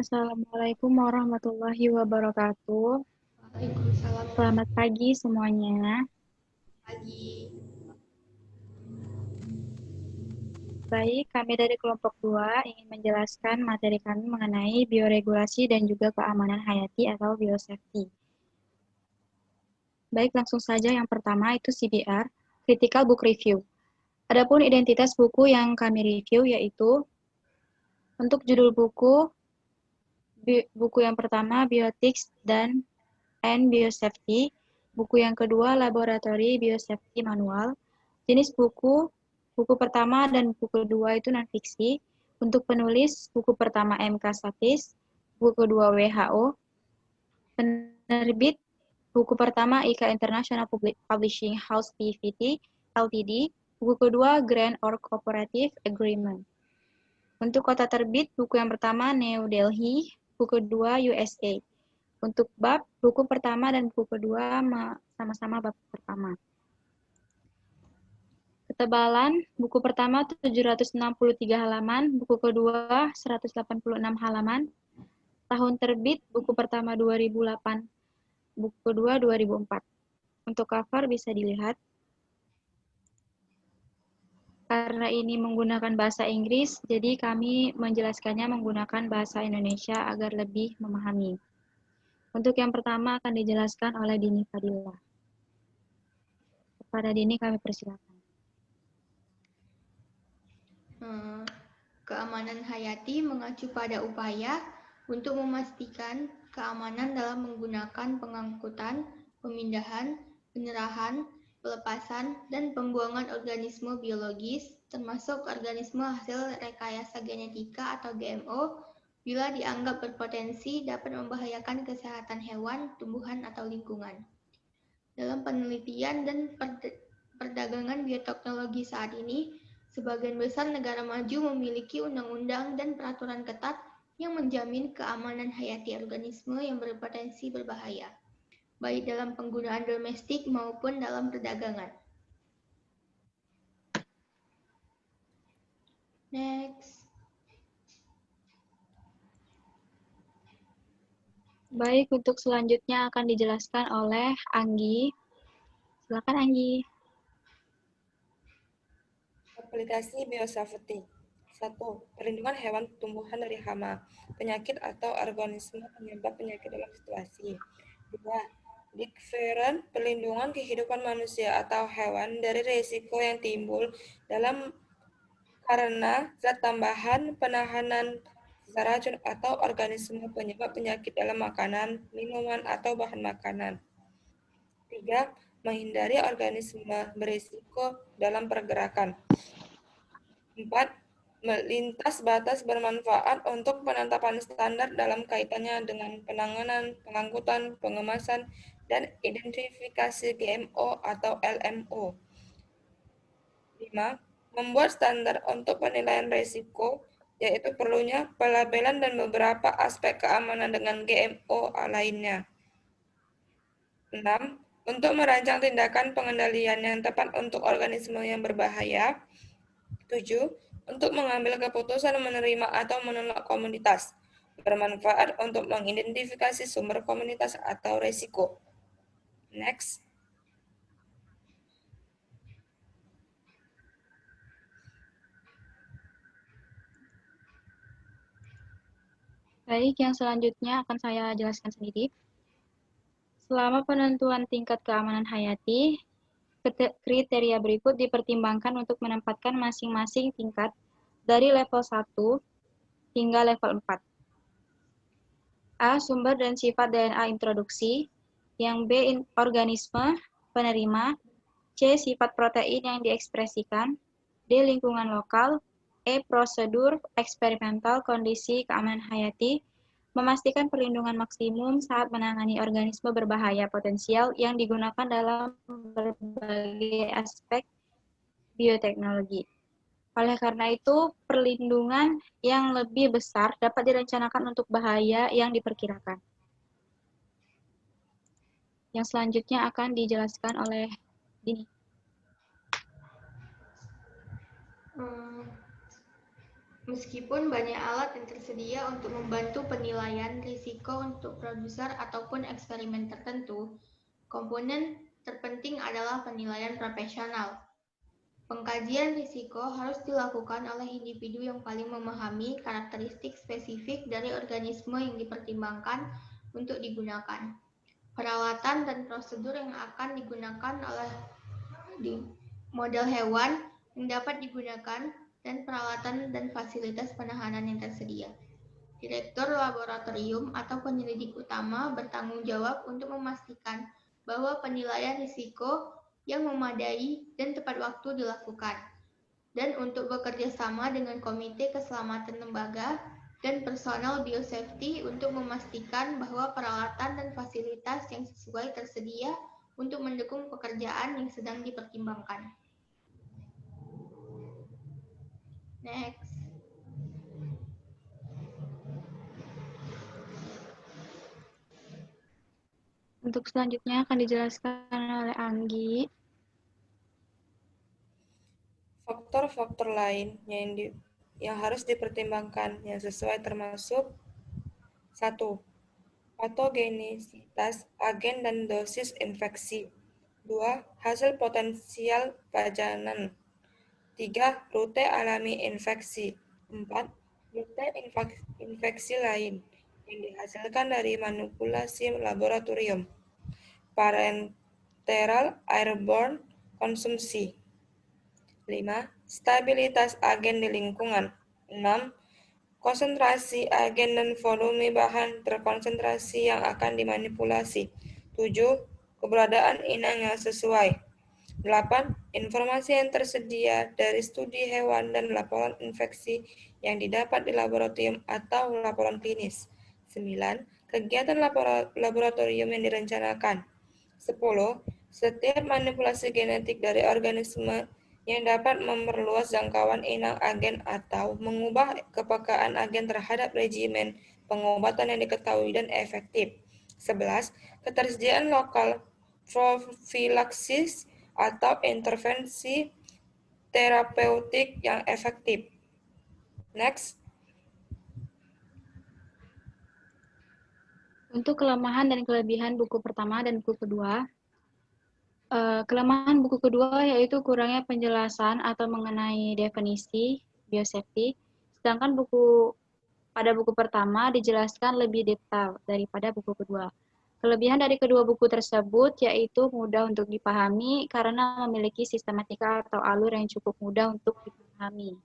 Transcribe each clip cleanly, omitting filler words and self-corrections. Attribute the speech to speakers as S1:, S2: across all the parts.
S1: Assalamualaikum warahmatullahi wabarakatuh.
S2: Waalaikumsalam
S1: Selamat pagi semuanya.
S2: pagi.
S1: Baik, kami dari kelompok 2 ingin menjelaskan materi kami mengenai bioregulasi dan juga keamanan hayati atau biosafety. Baik, langsung saja yang pertama itu CBR, Critical Book Review. Adapun identitas buku yang kami review yaitu untuk judul buku yang pertama Biotics and Biosafety, buku yang kedua Laboratory Biosafety Manual. Jenis buku pertama dan buku kedua itu non-fiksi. Untuk penulis, buku pertama MK Satis, buku kedua WHO. Penerbit, buku pertama IKA International Publishing House PVT Ltd, buku kedua Grant or Cooperative Agreement. Untuk kota terbit, buku yang pertama New Delhi, buku kedua USA. Untuk bab, buku pertama dan buku kedua sama-sama bab pertama. Ketebalan, buku pertama 763 halaman, buku kedua 186 halaman. Tahun terbit, buku pertama 2008, buku kedua 2004. Untuk cover bisa dilihat. Karena ini menggunakan bahasa Inggris, jadi kami menjelaskannya menggunakan bahasa Indonesia agar lebih memahami. Untuk yang pertama akan dijelaskan oleh Dini Fadila. Kepada Dini kami persilakan.
S2: Keamanan hayati mengacu pada upaya untuk memastikan keamanan dalam menggunakan pengangkutan, pemindahan, penyerahan, pelepasan, dan pembuangan organisme biologis, termasuk organisme hasil rekayasa genetika atau GMO, bila dianggap berpotensi dapat membahayakan kesehatan hewan, tumbuhan, atau lingkungan. Dalam penelitian dan perdagangan bioteknologi saat ini, sebagian besar negara maju memiliki undang-undang dan peraturan ketat yang menjamin keamanan hayati organisme yang berpotensi berbahaya, baik dalam penggunaan domestik maupun dalam perdagangan. Next.
S1: Baik, untuk selanjutnya akan dijelaskan oleh Anggi. Silakan Anggi.
S3: Aplikasi biosafety. 1. Perlindungan hewan tumbuhan dari hama, penyakit atau organisme penyebab penyakit dalam situasi. 2. Different perlindungan kehidupan manusia atau hewan dari risiko yang timbul karena zat tambahan, penahanan sisa racun atau organisme penyebab penyakit dalam makanan, minuman, atau bahan makanan. 3. Menghindari organisme berisiko dalam pergerakan. 4. Melintas batas bermanfaat untuk penetapan standar dalam kaitannya dengan penanganan, pengangkutan, pengemasan, dan identifikasi GMO atau LMO. 5. Membuat standar untuk penilaian risiko, yaitu perlunya pelabelan dan beberapa aspek keamanan dengan GMO lainnya. 6. Untuk merancang tindakan pengendalian yang tepat untuk organisme yang berbahaya. 7. Untuk mengambil keputusan menerima atau menolak komunitas, bermanfaat untuk mengidentifikasi sumber komunitas atau risiko. Next.
S1: Baik, yang selanjutnya akan saya jelaskan sendiri. Selama penentuan tingkat keamanan hayati, kriteria berikut dipertimbangkan untuk menempatkan masing-masing tingkat dari level 1 hingga level 4. A. Sumber dan sifat DNA introduksi. Yang B. Organisme penerima. C. Sifat protein yang diekspresikan. D. Lingkungan lokal. E. Prosedur eksperimental kondisi keamanan hayati. Memastikan perlindungan maksimum saat menangani organisme berbahaya potensial yang digunakan dalam berbagai aspek bioteknologi. Oleh karena itu, perlindungan yang lebih besar dapat direncanakan untuk bahaya yang diperkirakan. Yang selanjutnya akan dijelaskan oleh Dini.
S2: Meskipun banyak alat yang tersedia untuk membantu penilaian risiko untuk produser ataupun eksperimen tertentu, komponen terpenting adalah penilaian profesional. Pengkajian risiko harus dilakukan oleh individu yang paling memahami karakteristik spesifik dari organisme yang dipertimbangkan untuk digunakan. Peralatan dan prosedur yang akan digunakan oleh model hewan yang dapat digunakan dan peralatan dan fasilitas penahanan yang tersedia. Direktur laboratorium atau penyelidik utama bertanggung jawab untuk memastikan bahwa penilaian risiko yang memadai dan tepat waktu dilakukan, dan untuk bekerja sama dengan Komite Keselamatan Lembaga dan personal biosafety untuk memastikan bahwa peralatan dan fasilitas yang sesuai tersedia untuk mendukung pekerjaan yang sedang dipertimbangkan. Next.
S1: Untuk selanjutnya akan dijelaskan oleh Anggi.
S3: Faktor-faktor lain yang harus dipertimbangkan yang sesuai termasuk 1. Patogenisitas agen dan dosis infeksi. 2. Hasil potensial pajanan. 3. Rute alami infeksi. 4. Rute infeksi lain yang dihasilkan dari manipulasi laboratorium. Parenteral airborne konsumsi. 5. Stabilitas agen di lingkungan. 6. Konsentrasi agen dan volume bahan terkonsentrasi yang akan dimanipulasi. 7. Keberadaan inang yang sesuai. 8. Informasi yang tersedia dari studi hewan dan laporan infeksi yang didapat di laboratorium atau laporan klinis. 9. Kegiatan laboratorium yang direncanakan. 10. Setiap manipulasi genetik dari organisme yang dapat memperluas jangkauan inang agen atau mengubah kepekaan agen terhadap regimen pengobatan yang diketahui dan efektif. 11. Ketersediaan lokal profilaksis atau intervensi terapeutik yang efektif. Next.
S1: Untuk kelemahan dan kelebihan buku pertama dan buku kedua, kelemahan buku kedua yaitu kurangnya penjelasan atau mengenai definisi biosafety, sedangkan pada buku pertama dijelaskan lebih detail daripada buku kedua. Kelebihan dari kedua buku tersebut yaitu mudah untuk dipahami karena memiliki sistematika atau alur yang cukup mudah untuk dipahami.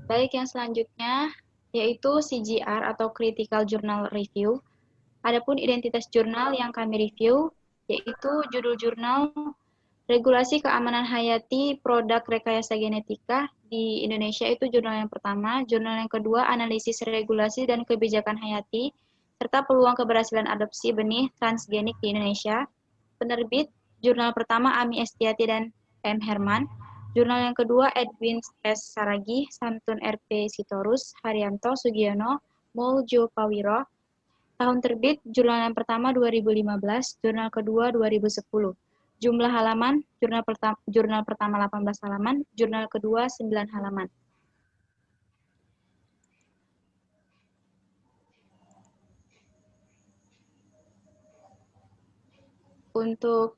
S1: Baik, yang selanjutnya yaitu CJR atau Critical Journal Review. Adapun identitas jurnal yang kami review yaitu judul jurnal Regulasi Keamanan Hayati Produk Rekayasa Genetika di Indonesia itu jurnal yang pertama, jurnal yang kedua Analisis Regulasi dan Kebijakan Hayati serta Peluang Keberhasilan Adopsi Benih Transgenik di Indonesia. Penerbit jurnal pertama Ami Estiati dan M. Herman. Jurnal yang kedua Edwin S. Saragi, Santun RP Sitorus, Haryanto Sugiono, Muljo Pawiro. Tahun terbit, jurnal yang pertama 2015, jurnal kedua 2010. Jumlah halaman, jurnal pertama 18 halaman, jurnal kedua 9 halaman. Untuk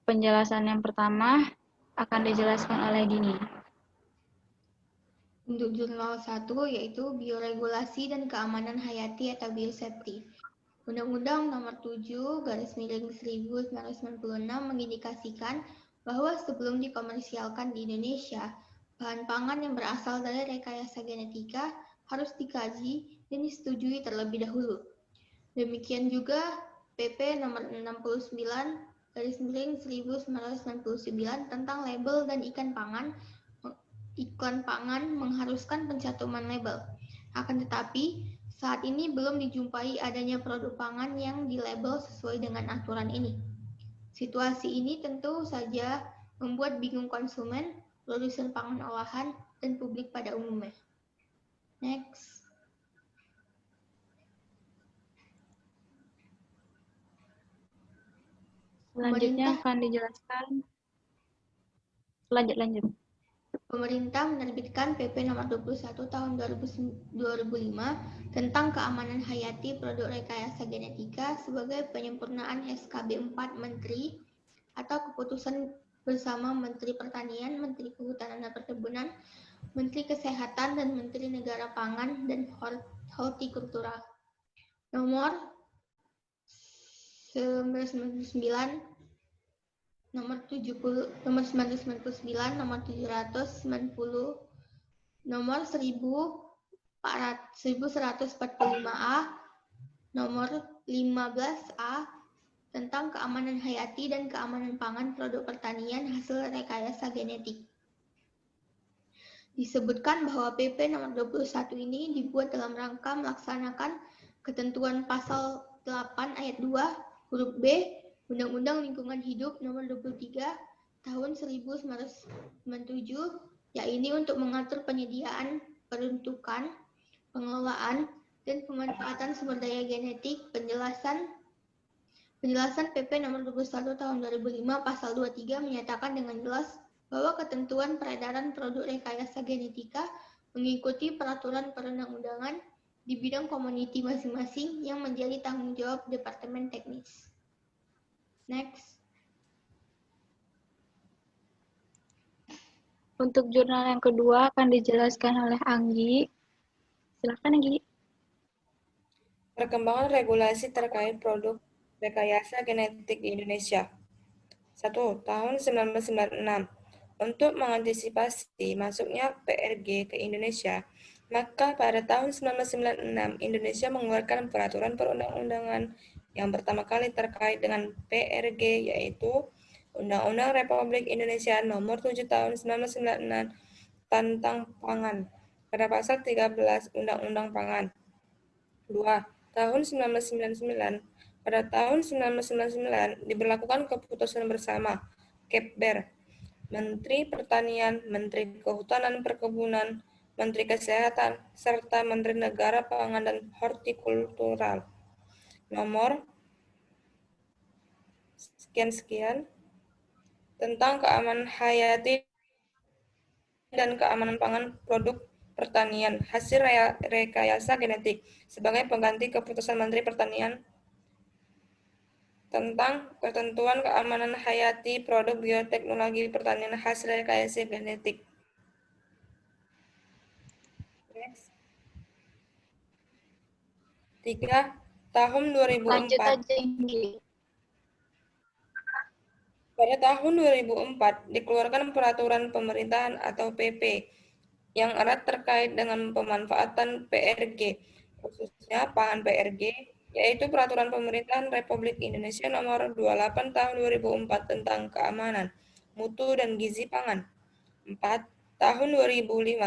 S1: penjelasan yang pertama akan dijelaskan oleh Dini.
S2: Untuk jurnal 1 yaitu Bioregulasi dan Keamanan Hayati atau Biosafety. Undang-Undang Nomor 7/1996 mengindikasikan bahwa sebelum dikomersialkan di Indonesia, bahan pangan yang berasal dari rekayasa genetika harus dikaji dan disetujui terlebih dahulu. Demikian juga PP Nomor 69/1999 tentang label dan iklan pangan mengharuskan pencantuman label. Akan tetapi, saat ini belum dijumpai adanya produk pangan yang dilabel sesuai dengan aturan ini. Situasi ini tentu saja membuat bingung konsumen, produsen pangan olahan, dan publik pada umumnya. Next.
S1: Selanjutnya akan dijelaskan Lanjut.
S2: Pemerintah menerbitkan PP Nomor 21 Tahun 2005 tentang keamanan hayati produk rekayasa genetika sebagai penyempurnaan SKB 4 Menteri atau keputusan bersama Menteri Pertanian, Menteri Kehutanan dan Perkebunan, Menteri Kesehatan dan Menteri Negara Pangan dan Hortikultura. Nomor 999, nomor 70, nomor 999, nomor 790, nomor 1145A, nomor 15A tentang keamanan hayati dan keamanan pangan produk pertanian hasil rekayasa genetik. Disebutkan bahwa PP nomor 21 ini dibuat dalam rangka melaksanakan ketentuan pasal 8 ayat 2 huruf B Undang-Undang Lingkungan Hidup nomor 23 tahun 1997, yaitu untuk mengatur penyediaan, peruntukan, pengelolaan, dan pemanfaatan sumber daya genetik. Penjelasan PP nomor 21 tahun 2005 pasal 23 menyatakan dengan jelas bahwa ketentuan peredaran produk rekayasa genetika mengikuti peraturan perundang-undangan di bidang komoditi masing-masing yang menjadi tanggung jawab Departemen Teknis. Next.
S1: Untuk jurnal yang kedua akan dijelaskan oleh Anggi. Silakan Anggi.
S3: Perkembangan regulasi terkait produk rekayasa genetik di Indonesia. 1. Tahun 1996. Untuk mengantisipasi masuknya PRG ke Indonesia, maka pada tahun 1996 Indonesia mengeluarkan peraturan perundang-undangan yang pertama kali terkait dengan PRG, yaitu Undang-Undang Republik Indonesia Nomor 7 Tahun 1996 tentang Pangan pada pasal 13 Undang-Undang Pangan. 2. Tahun 1999, pada tahun 1999 diberlakukan keputusan bersama Kepber, Menteri Pertanian, Menteri Kehutanan Perkebunan, Menteri Kesehatan, serta Menteri Negara Pangan dan Hortikultural. Nomor sekian-sekian tentang keamanan hayati dan keamanan pangan produk pertanian hasil rekayasa genetik sebagai pengganti keputusan Menteri Pertanian tentang ketentuan keamanan hayati produk bioteknologi pertanian hasil rekayasa genetik. Next. 3. Tahun 2004.
S1: Lanjut aja Anggi.
S3: Pada tahun 2004 dikeluarkan peraturan pemerintahan atau PP yang erat terkait dengan pemanfaatan PRG, khususnya pangan PRG, yaitu Peraturan Pemerintahan Republik Indonesia Nomor 28 Tahun 2004 tentang keamanan, mutu dan gizi pangan. 4. Tahun 2005.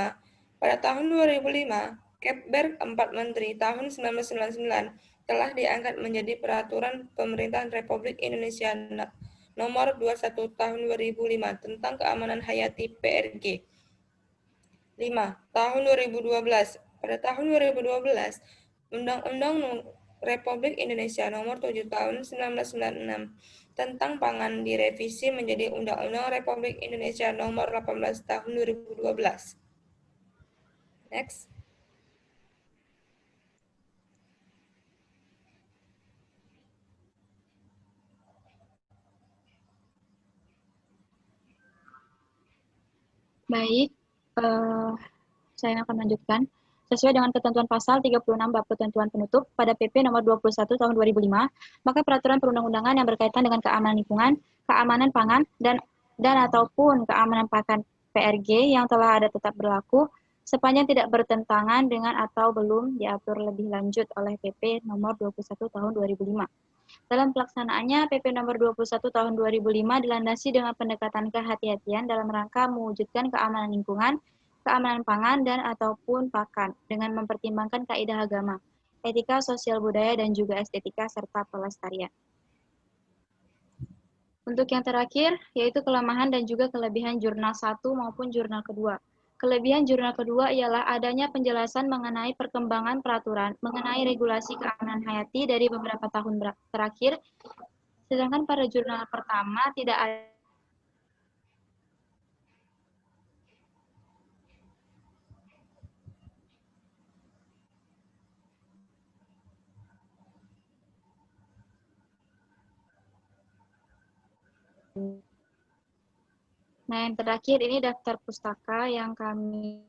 S3: Pada tahun 2005, Kepber 4 Menteri tahun 1999 telah diangkat menjadi Peraturan Pemerintahan Republik Indonesia Nomor 21 Tahun 2005 tentang keamanan hayati PRG. 5. Tahun 2012. Pada tahun 2012, Undang-Undang Republik Indonesia Nomor 7 Tahun 1996 tentang pangan direvisi menjadi Undang-Undang Republik Indonesia Nomor 18 Tahun 2012. Next.
S1: Baik, saya akan lanjutkan. Sesuai dengan ketentuan pasal 36 bab ketentuan penutup pada PP nomor 21 tahun 2005, maka peraturan perundang-undangan yang berkaitan dengan keamanan lingkungan, keamanan pangan, dan ataupun keamanan pakan PRG yang telah ada tetap berlaku sepanjang tidak bertentangan dengan atau belum diatur lebih lanjut oleh PP nomor 21 tahun 2005. Dalam pelaksanaannya, PP nomor 21 tahun 2005 dilandasi dengan pendekatan kehati-hatian dalam rangka mewujudkan keamanan lingkungan, keamanan pangan, dan ataupun pakan, dengan mempertimbangkan kaidah agama, etika sosial budaya, dan juga estetika, serta pelestarian. Untuk yang terakhir, yaitu kelemahan dan juga kelebihan jurnal 1 maupun jurnal kedua. Kelebihan jurnal kedua ialah adanya penjelasan mengenai perkembangan peraturan, mengenai regulasi keamanan hayati dari beberapa tahun terakhir, sedangkan pada jurnal pertama tidak ada Nah, yang terakhir ini daftar pustaka yang kami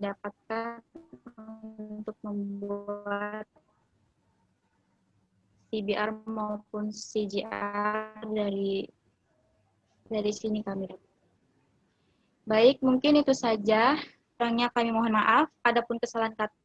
S1: dapatkan untuk membuat CBR maupun CGR dari sini kami dapat. Baik, mungkin itu saja. Kurangnya kami mohon maaf. Adapun kesalahan kata